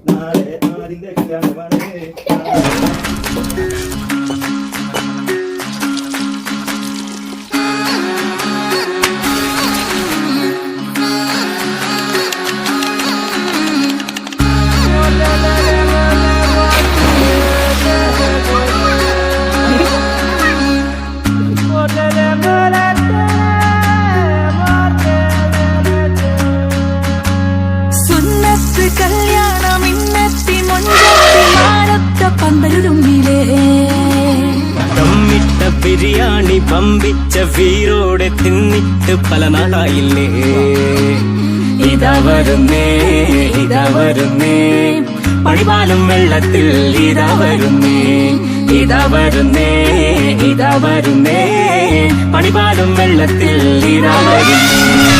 നാളെ ആരിന്റെ കല്യാണമാണ് ബിരിയാണി പമ്പിച്ച വീരോടെ തിന്നിട്ട് പല നാളായില്ലേ ഇതാ വരുന്നേ ഇതാ വരുന്നേ പണിപാലും വെള്ളത്തിൽ ഇതാ വരുന്നേ ഇതാ വരുന്നേ ഇതാ വരുന്നേ പണിപാലും വെള്ളത്തിൽ ഇതാ വരുന്നേ